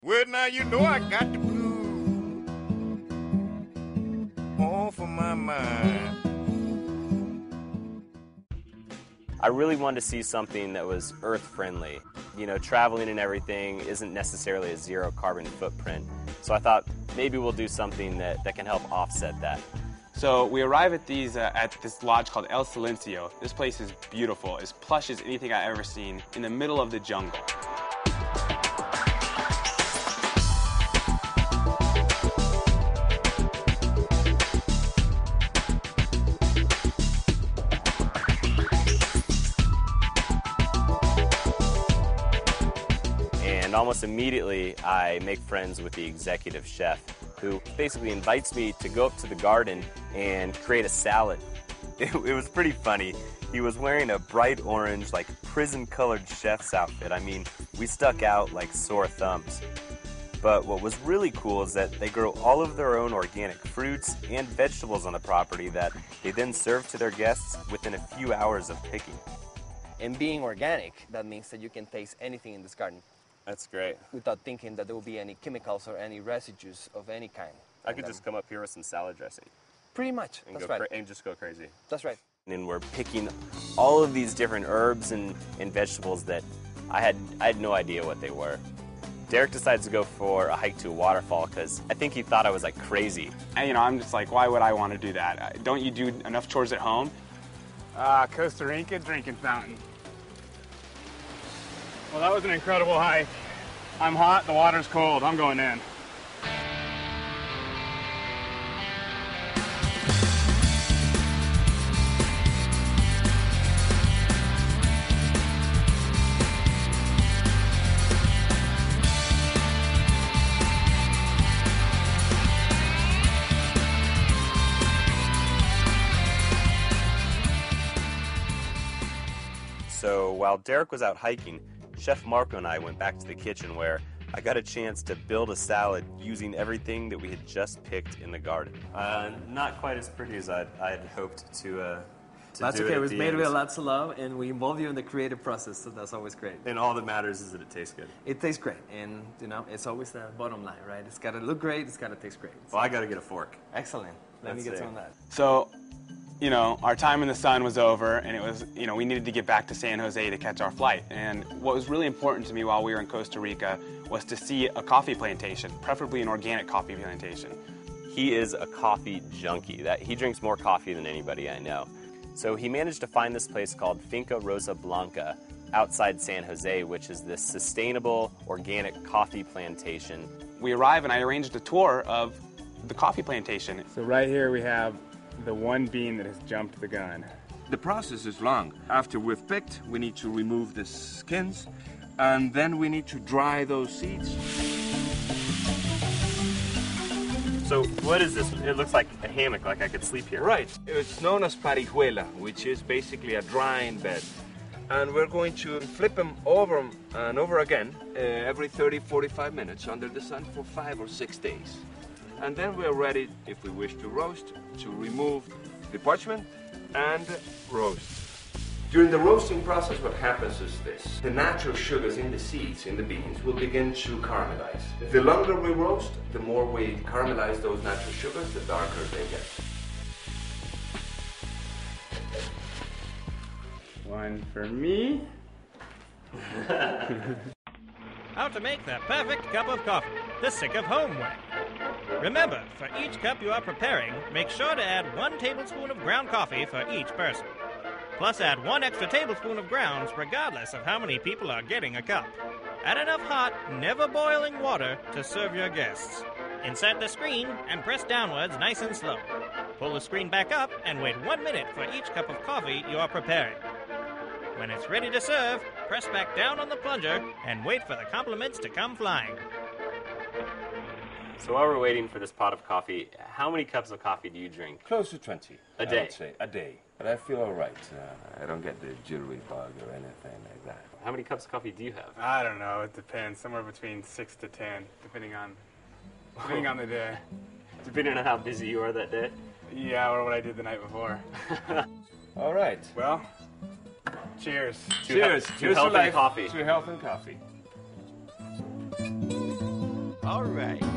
Well, now you know I got the blues all for my mind. I really wanted to see something that was earth-friendly. You know, traveling and everything isn't necessarily a zero carbon footprint. So I thought maybe we'll do something that can help offset that. So we arrive at this lodge called El Silencio. This place is beautiful, as plush as anything I've ever seen, in the middle of the jungle. And almost immediately, I make friends with the executive chef, who basically invites me to go up to the garden and create a salad. It was pretty funny. He was wearing a bright orange, like prison-colored chef's outfit. I mean, we stuck out like sore thumbs. But what was really cool is that they grow all of their own organic fruits and vegetables on the property that they then serve to their guests within a few hours of picking. And being organic, that means that you can taste anything in this garden. That's great. Without thinking that there will be any chemicals or any residues of any kind. I could just come up here with some salad dressing. Pretty much, And that's go right. and just go crazy. That's right. And we're picking all of these different herbs and vegetables that I had no idea what they were. Derek decides to go for a hike to a waterfall because I think he thought I was like crazy. And you know, I'm just like, why would I want to do that? Don't you do enough chores at home? Costa Rica drinking fountain. Well, that was an incredible hike. I'm hot, the water's cold, I'm going in. So while Derek was out hiking, Chef Marco and I went back to the kitchen where I got a chance to build a salad using everything that we had just picked in the garden. Not quite as pretty as I had hoped to That's do okay. It at was the made end. with lots of love, and we involve you in the creative process, so that's always great. And all that matters is that it tastes good. It tastes great, and you know, it's always the bottom line, right? It's got to look great, it's got to taste great. Well, I got to get a fork. Excellent. Let me get some of that. So, you know, our time in the sun was over, and it was, you know, we needed to get back to San Jose to catch our flight. And what was really important to me while we were in Costa Rica was to see a coffee plantation, preferably an organic coffee plantation. He is a coffee junkie. He drinks more coffee than anybody I know. So he managed to find this place called Finca Rosa Blanca outside San Jose, which is this sustainable organic coffee plantation. We arrived, and I arranged a tour of the coffee plantation. So right here we have the one bean that has jumped the gun. The process is long. After we've picked, we need to remove the skins, and then we need to dry those seeds. So what is this? It looks like a hammock, like I could sleep here. Right. It's known as parihuela, which is basically a drying bed. And we're going to flip them over and over again every 30-45 minutes under the sun for 5 or 6 days. And then we're ready, if we wish to roast, to remove the parchment and roast. During the roasting process, what happens is this. The natural sugars in the seeds, in the beans, will begin to caramelize. The longer we roast, the more we caramelize those natural sugars, the darker they get. One for me. How to make the perfect cup of coffee, the Sick of Home way. Remember, for each cup you are preparing, make sure to add 1 tablespoon of ground coffee for each person. Plus add 1 extra tablespoon of grounds regardless of how many people are getting a cup. Add enough hot, never boiling water to serve your guests. Insert the screen and press downwards nice and slow. Pull the screen back up and wait 1 minute for each cup of coffee you are preparing. When it's ready to serve, press back down on the plunger and wait for the compliments to come flying. So while we're waiting for this pot of coffee, how many cups of coffee do you drink? Close to 20. A day? I would say a day. But I feel all right. I don't get the jittery bug or anything like that. How many cups of coffee do you have? I don't know, it depends. Somewhere between 6 to 10, depending on the day. Depending on how busy you are that day? Yeah, or what I did the night before. All right. Well, cheers. Cheers. To Cheers health to life. and coffee. To health and coffee. All right.